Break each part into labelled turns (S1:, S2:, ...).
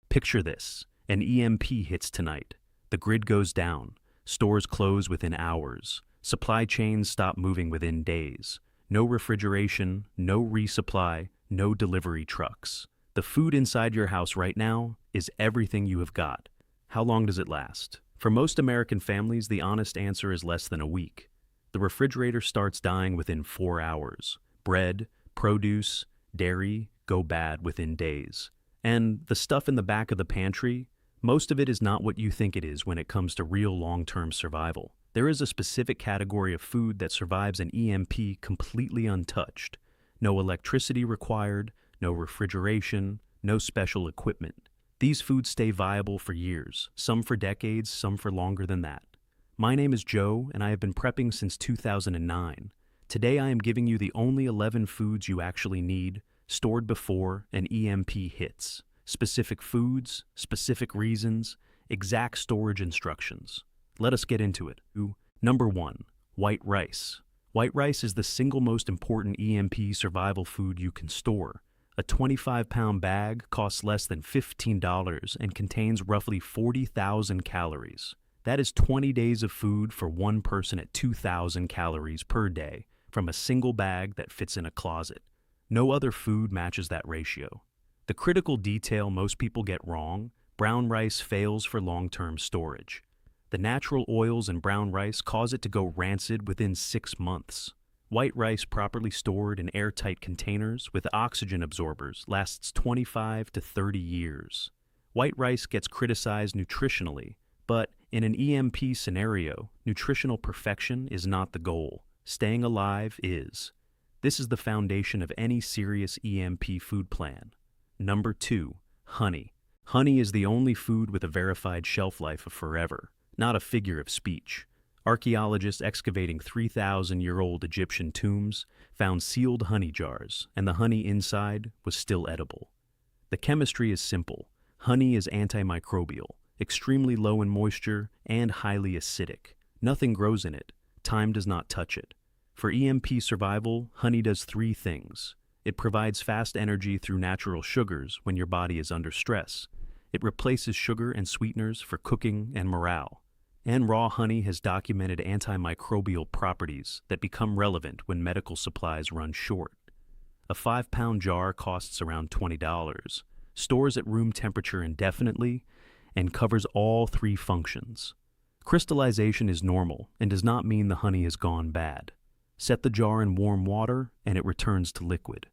S1: Picture this. An EMP hits tonight. The grid goes down. Stores close within hours. Supply chains stop moving within days. No refrigeration, no resupply, no delivery trucks. The food inside your house right now is everything you have got. How long does it last? For most American families, the honest answer is less than a week. The refrigerator starts dying within 4 hours. Bread, produce, dairy go bad within days. And the stuff in the back of the pantry, most of it is not what you think it is when it comes to real long-term survival. There is a specific category of food that survives an EMP completely untouched. No electricity required, no refrigeration, no special equipment. These foods stay viable for years, some for decades, some for longer than that. My name is Joe, and I have been prepping since 2009. Today I am giving you the only 11 foods you actually need, stored before an EMP hits. Specific foods, specific reasons, exact storage instructions. Let us get into it. Number 1. White rice. White rice is the single most important EMP survival food you can store. A 25-pound bag costs less than $15 and contains roughly 40,000 calories. That is 20 days of food for one person at 2,000 calories per day from a single bag that fits in a closet. No other food matches that ratio. The critical detail most people get wrong: brown rice fails for long-term storage. The natural oils in brown rice cause it to go rancid within 6 months. White rice properly stored in airtight containers with oxygen absorbers lasts 25 to 30 years. White rice gets criticized nutritionally, but in an EMP scenario, nutritional perfection is not the goal. Staying alive is. This is the foundation of any serious EMP food plan. Number 2. Honey. Honey is the only food with a verified shelf life of forever, not a figure of speech. Archaeologists excavating 3,000-year-old Egyptian tombs found sealed honey jars, and the honey inside was still edible. The chemistry is simple. Honey is antimicrobial, extremely low in moisture, and highly acidic. Nothing grows in it. Time does not touch it. For EMP survival, honey does 3 things. It provides fast energy through natural sugars when your body is under stress. It replaces sugar and sweeteners for cooking and morale. And raw honey has documented antimicrobial properties that become relevant when medical supplies run short. A 5-pound jar costs around $20, stores at room temperature indefinitely, and covers all 3 functions. Crystallization is normal and does not mean the honey has gone bad. Set the jar in warm water and it returns to liquid.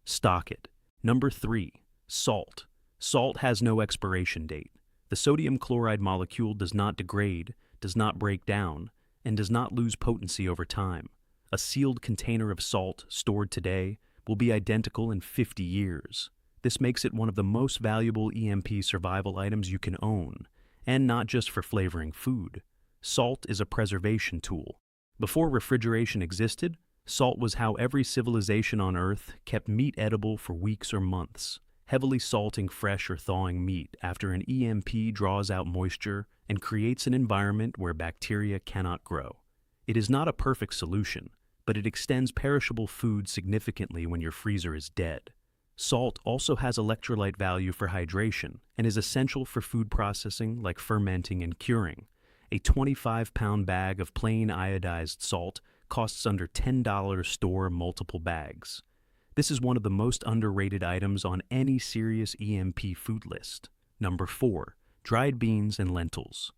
S1: Stock it. Number 3. Salt. Salt has no expiration date. The sodium chloride molecule does not degrade, does not break down, and does not lose potency over time. A sealed container of salt stored today will be identical in 50 years. This makes it one of the most valuable EMP survival items you can own, and not just for flavoring food. Salt is a preservation tool. Before refrigeration existed, salt was how every civilization on Earth kept meat edible for weeks or months, heavily salting fresh or thawing meat after an EMP draws out moisture and creates an environment where bacteria cannot grow. It is not a perfect solution, but it extends perishable food significantly when your freezer is dead. Salt also has electrolyte value for hydration and is essential for food processing like fermenting and curing. A 25-pound bag of plain iodized salt costs under $10. Store multiple bags. This is one of the most underrated items on any serious EMP food list. Number 4. Dried beans and lentils.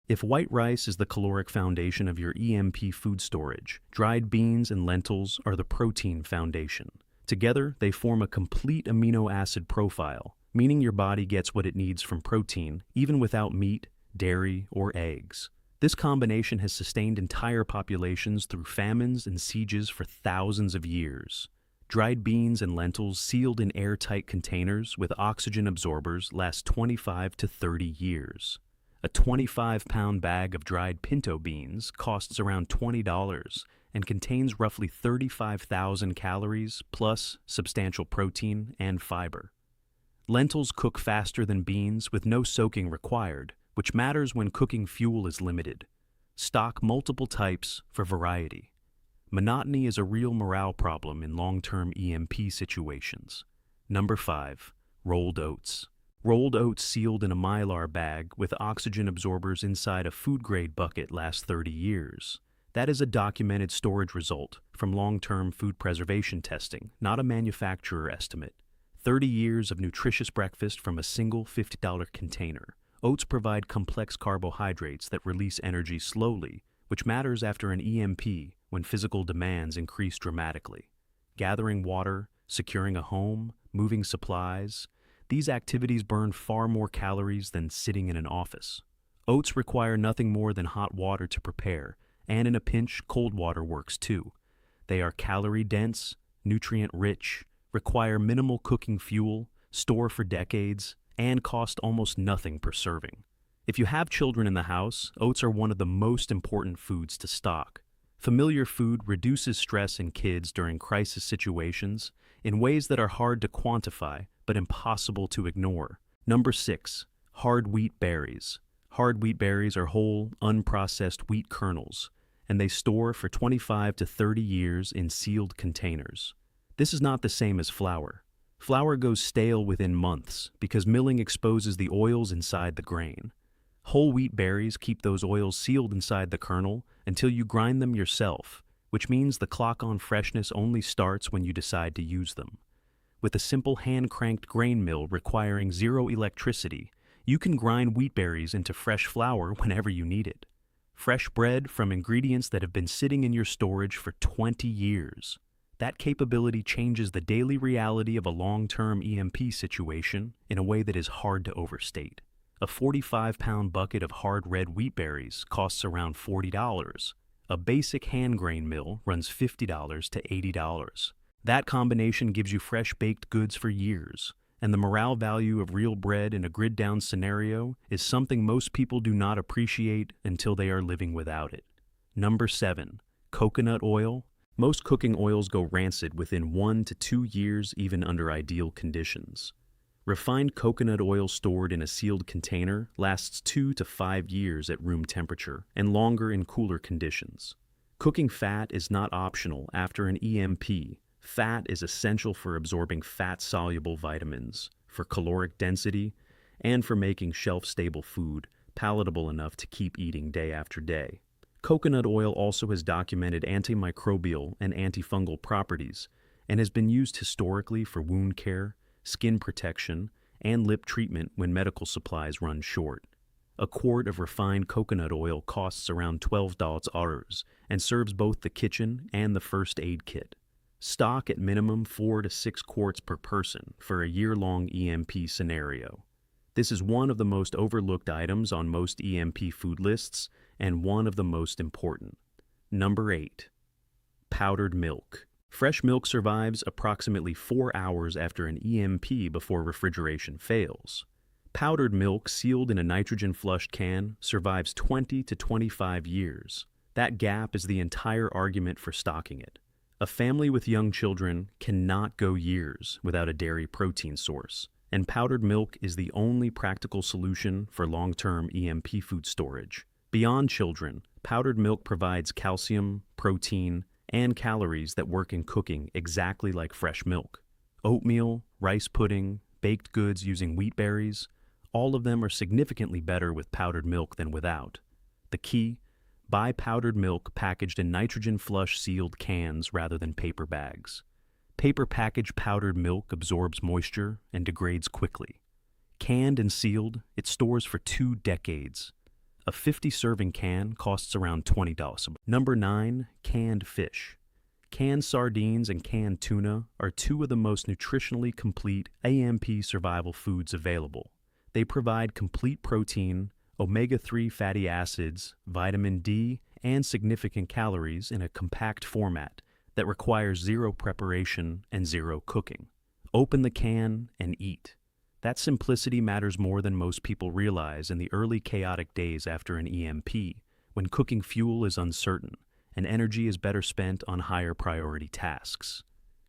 S1: If white rice is the caloric foundation of your EMP food storage, dried beans and lentils are the protein foundation. Together, they form a complete amino acid profile, meaning your body gets what it needs from protein, even without meat, dairy, or eggs. This combination has sustained entire populations through famines and sieges for thousands of years. Dried beans and lentils sealed in airtight containers with oxygen absorbers last 25 to 30 years. A 25-pound bag of dried pinto beans costs around $20 and contains roughly 35,000 calories plus substantial protein and fiber. Lentils cook faster than beans with no soaking required, which matters when cooking fuel is limited. Stock multiple types for variety. Monotony is a real morale problem in long-term EMP situations. Number 5. Rolled oats. Rolled oats sealed in a Mylar bag with oxygen absorbers inside a food-grade bucket last 30 years. That is a documented storage result from long-term food preservation testing, not a manufacturer estimate. 30 years of nutritious breakfast from a single $50 container. Oats provide complex carbohydrates that release energy slowly, which matters after an EMP when physical demands increase dramatically. Gathering water, securing a home, moving supplies, these activities burn far more calories than sitting in an office. Oats require nothing more than hot water to prepare, and in a pinch, cold water works too. They are calorie-dense, nutrient-rich, require minimal cooking fuel, store for decades, and cost almost nothing per serving. If you have children in the house, oats are one of the most important foods to stock. Familiar food reduces stress in kids during crisis situations in ways that are hard to quantify but impossible to ignore. Number 6. Hard wheat berries. Hard wheat berries are whole, unprocessed wheat kernels, and they store for 25 to 30 years in sealed containers. This is not the same as flour. Flour goes stale within months because milling exposes the oils inside the grain. Whole wheat berries keep those oils sealed inside the kernel until you grind them yourself, which means the clock on freshness only starts when you decide to use them. With a simple hand-cranked grain mill requiring zero electricity, you can grind wheat berries into fresh flour whenever you need it. Fresh bread from ingredients that have been sitting in your storage for 20 years. That capability changes the daily reality of a long-term EMP situation in a way that is hard to overstate. A 45-pound bucket of hard red wheat berries costs around $40. A basic hand grain mill runs $50 to $80. That combination gives you fresh baked goods for years, and the morale value of real bread in a grid-down scenario is something most people do not appreciate until they are living without it. Number 7. Coconut oil. Most cooking oils go rancid within 1 to 2 years even under ideal conditions. Refined coconut oil stored in a sealed container lasts 2 to 5 years at room temperature and longer in cooler conditions. Cooking fat is not optional after an EMP. Fat is essential for absorbing fat-soluble vitamins, for caloric density, and for making shelf-stable food palatable enough to keep eating day after day. Coconut oil also has documented antimicrobial and antifungal properties and has been used historically for wound care, skin protection, and lip treatment when medical supplies run short. A quart of refined coconut oil costs around $12 and serves both the kitchen and the first aid kit. Stock at minimum 4 to 6 quarts per person for a year-long EMP scenario. This is one of the most overlooked items on most EMP food lists and one of the most important. Number 8. Powdered milk. Fresh milk survives approximately 4 hours after an EMP before refrigeration fails. Powdered milk sealed in a nitrogen-flushed can survives 20 to 25 years. That gap is the entire argument for stocking it. A family with young children cannot go years without a dairy protein source, and powdered milk is the only practical solution for long-term EMP food storage. Beyond children, powdered milk provides calcium, protein, and calories that work in cooking exactly like fresh milk. Oatmeal, rice pudding, baked goods using wheat berries, all of them are significantly better with powdered milk than without. The key? Buy powdered milk packaged in nitrogen-flush sealed cans rather than paper bags. Paper packaged powdered milk absorbs moisture and degrades quickly. Canned and sealed, it stores for 2 decades. A 50-serving can costs around $20. Number 9. Canned fish. Canned sardines and canned tuna are 2 of the most nutritionally complete EMP survival foods available. They provide complete protein, omega-3 fatty acids, vitamin D, and significant calories in a compact format that requires 0 preparation and 0 cooking. Open the can and eat. That simplicity matters more than most people realize in the early chaotic days after an EMP, when cooking fuel is uncertain and energy is better spent on higher priority tasks.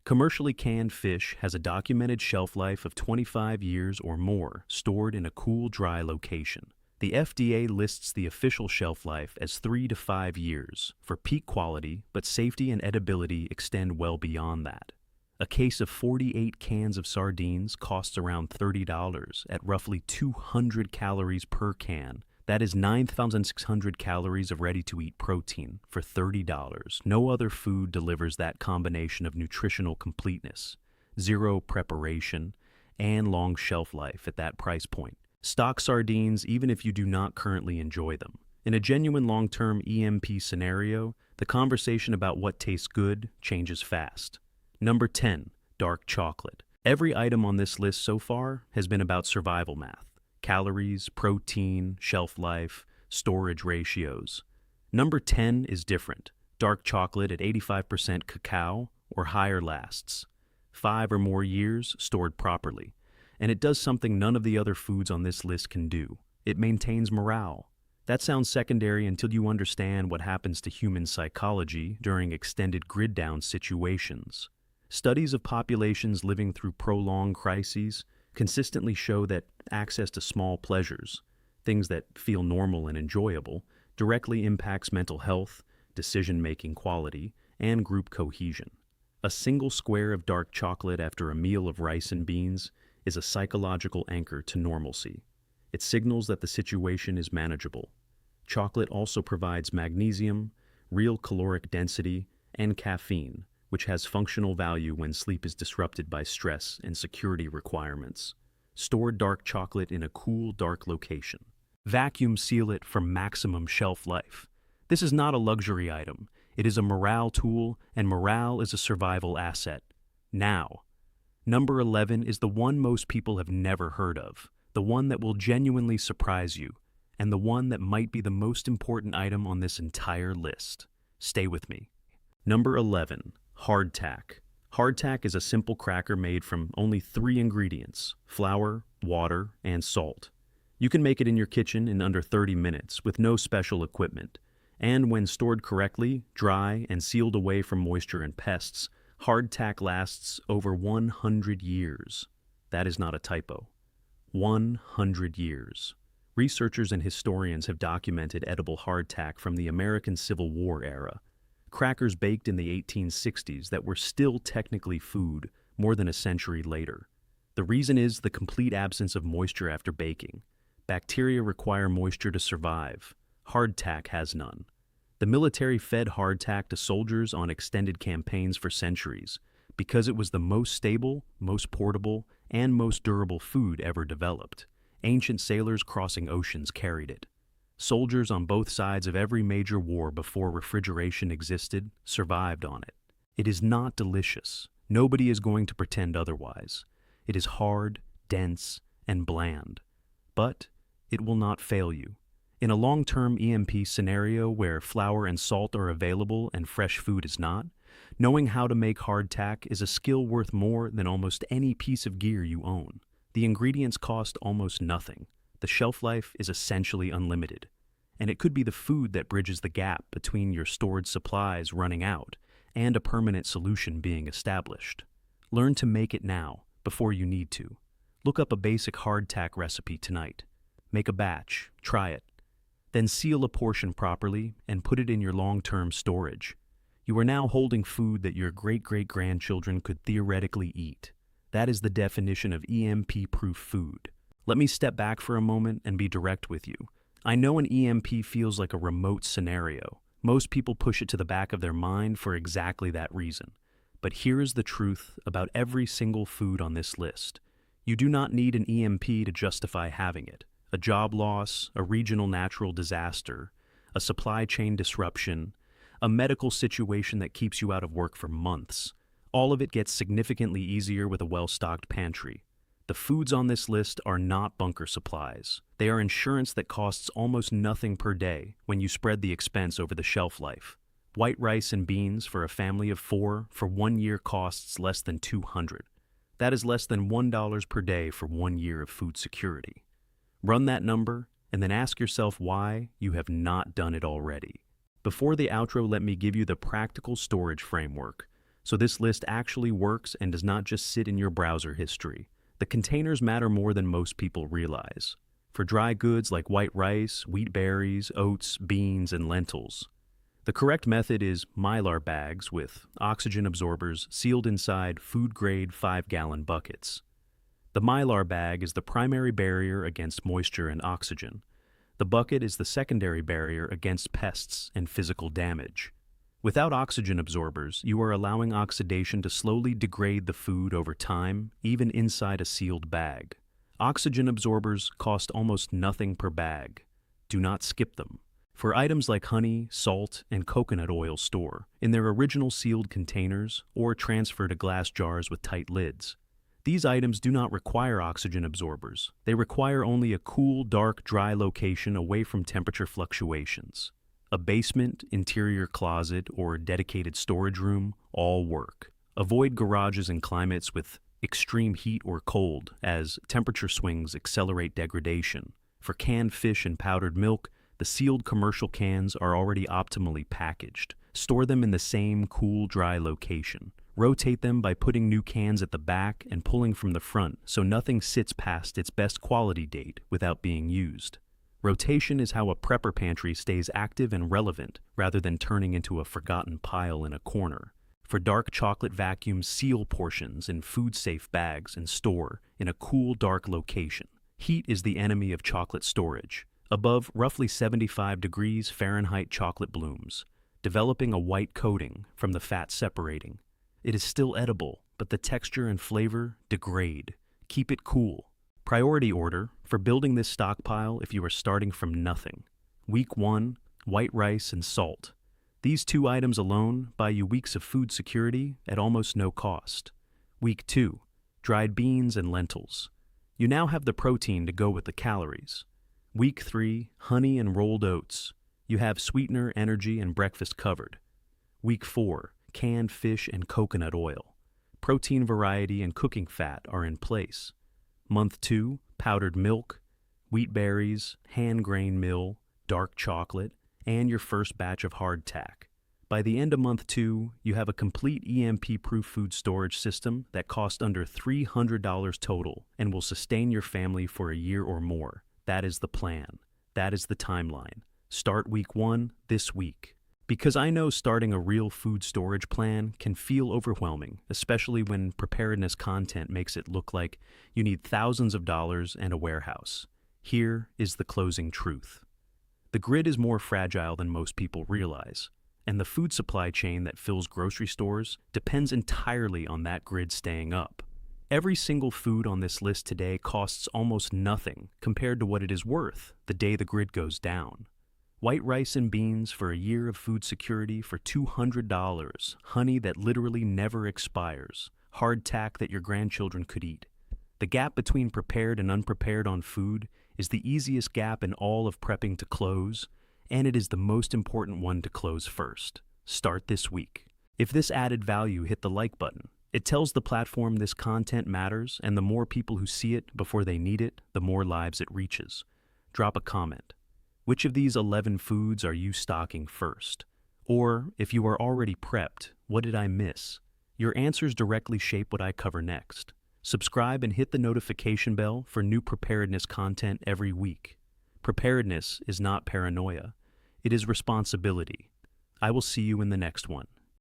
S1: Commercially canned fish has a documented shelf life of 25 years or more stored in a cool, dry location. The FDA lists the official shelf life as 3 to 5 years for peak quality, but safety and edibility extend well beyond that. A case of 48 cans of sardines costs around $30 at roughly 200 calories per can. That is 9,600 calories of ready-to-eat protein for $30. No other food delivers that combination of nutritional completeness, zero preparation, and long shelf life at that price point. Stock sardines even if you do not currently enjoy them. In a genuine long-term EMP scenario, the conversation about what tastes good changes fast. Number 10, dark chocolate. Every item on this list so far has been about survival math. Calories, protein, shelf life, storage ratios. Number 10 is different. Dark chocolate at 85% cacao or higher lasts 5 or more years stored properly. And it does something none of the other foods on this list can do. It maintains morale. That sounds secondary until you understand what happens to human psychology during extended grid-down situations. Studies of populations living through prolonged crises consistently show that access to small pleasures, things that feel normal and enjoyable, directly impacts mental health, decision-making quality, and group cohesion. A single square of dark chocolate after a meal of rice and beans is a psychological anchor to normalcy. It signals that the situation is manageable. Chocolate also provides magnesium, real caloric density, and caffeine, which has functional value when sleep is disrupted by stress and security requirements. Store dark chocolate in a cool, dark location. Vacuum seal it for maximum shelf life. This is not a luxury item. It is a morale tool, and morale is a survival asset. Now, number 11 is the one most people have never heard of, the one that will genuinely surprise you, and the one that might be the most important item on this entire list. Stay with me. Number 11, hardtack. Hardtack is a simple cracker made from only 3 ingredients: flour, water, and salt. You can make it in your kitchen in under 30 minutes with no special equipment. And when stored correctly, dry, and sealed away from moisture and pests, hardtack lasts over 100 years. That is not a typo. 100 years. Researchers and historians have documented edible hardtack from the American Civil War era. Crackers baked in the 1860s that were still technically food more than a century later. The reason is the complete absence of moisture after baking. Bacteria require moisture to survive. Hardtack has none. The military fed hardtack to soldiers on extended campaigns for centuries because it was the most stable, most portable, and most durable food ever developed. Ancient sailors crossing oceans carried it. Soldiers on both sides of every major war before refrigeration existed survived on it. It is not delicious. Nobody is going to pretend otherwise. It is hard, dense, and bland. But it will not fail you. In a long-term EMP scenario where flour and salt are available and fresh food is not, knowing how to make hardtack is a skill worth more than almost any piece of gear you own. The ingredients cost almost nothing. The shelf life is essentially unlimited. And it could be the food that bridges the gap between your stored supplies running out and a permanent solution being established. Learn to make it now, before you need to. Look up a basic hardtack recipe tonight. Make a batch, try it. Then seal a portion properly and put it in your long-term storage. You are now holding food that your great-great-grandchildren could theoretically eat. That is the definition of EMP-proof food. Let me step back for a moment and be direct with you. I know an EMP feels like a remote scenario. Most people push it to the back of their mind for exactly that reason. But here is the truth about every single food on this list. You do not need an EMP to justify having it. A job loss, a regional natural disaster, a supply chain disruption, a medical situation that keeps you out of work for months. All of it gets significantly easier with a well-stocked pantry. The foods on this list are not bunker supplies. They are insurance that costs almost nothing per day when you spread the expense over the shelf life. White rice and beans for a family of 4 for 1 year costs less than $200. That is less than $1 per day for 1 year of food security. Run that number, and then ask yourself why you have not done it already. Before the outro, let me give you the practical storage framework, so this list actually works and does not just sit in your browser history. The containers matter more than most people realize. For dry goods like white rice, wheat berries, oats, beans, and lentils, The correct method is Mylar bags with oxygen absorbers sealed inside food-grade 5-gallon buckets. The Mylar bag is the primary barrier against moisture and oxygen. The bucket is the secondary barrier against pests and physical damage. Without oxygen absorbers, you are allowing oxidation to slowly degrade the food over time, even inside a sealed bag. Oxygen absorbers cost almost nothing per bag. Do not skip them. For items like honey, salt, and coconut oil, store in their original sealed containers or transfer to glass jars with tight lids. These items do not require oxygen absorbers. They require only a cool, dark, dry location away from temperature fluctuations. A basement, interior closet, or dedicated storage room all work. Avoid garages and climates with extreme heat or cold, as temperature swings accelerate degradation. For canned fish and powdered milk, the sealed commercial cans are already optimally packaged. Store them in the same cool, dry location. Rotate them by putting new cans at the back and pulling from the front so nothing sits past its best quality date without being used. Rotation is how a prepper pantry stays active and relevant rather than turning into a forgotten pile in a corner. For dark chocolate vacuums, seal portions in food-safe bags and store in a cool, dark location. Heat is the enemy of chocolate storage. Above roughly 75 degrees Fahrenheit chocolate blooms, developing a white coating from the fat separating. It is still edible, but the texture and flavor degrade. Keep it cool. Priority order for building this stockpile if you are starting from nothing. Week 1, white rice and salt. These 2 items alone buy you weeks of food security at almost no cost. Week 2, dried beans and lentils. You now have the protein to go with the calories. Week 3, honey and rolled oats. You have sweetener, energy, and breakfast covered. Week 4, canned fish and coconut oil. Protein variety and cooking fat are in place. Month 2, powdered milk, wheat berries, hand grain mill, dark chocolate, and your first batch of hardtack. By the end of month 2, you have a complete EMP-proof food storage system that costs under $300 total and will sustain your family for a year or more. That is the plan. That is the timeline. Start week 1 this week. Because I know starting a real food storage plan can feel overwhelming, especially when preparedness content makes it look like you need thousands of dollars and a warehouse. Here is the closing truth. The grid is more fragile than most people realize, and the food supply chain that fills grocery stores depends entirely on that grid staying up. Every single food on this list today costs almost nothing compared to what it is worth the day the grid goes down. White rice and beans for a year of food security for $200, honey that literally never expires, hardtack that your grandchildren could eat. The gap between prepared and unprepared on food is the easiest gap in all of prepping to close, and it is the most important one to close first. Start this week. If this added value, hit the like button. It tells the platform this content matters, and the more people who see it before they need it, the more lives it reaches. Drop a comment. Which of these 11 foods are you stocking first? Or, if you are already prepped, what did I miss? Your answers directly shape what I cover next. Subscribe and hit the notification bell for new preparedness content every week. Preparedness is not paranoia. It is responsibility. I will see you in the next one.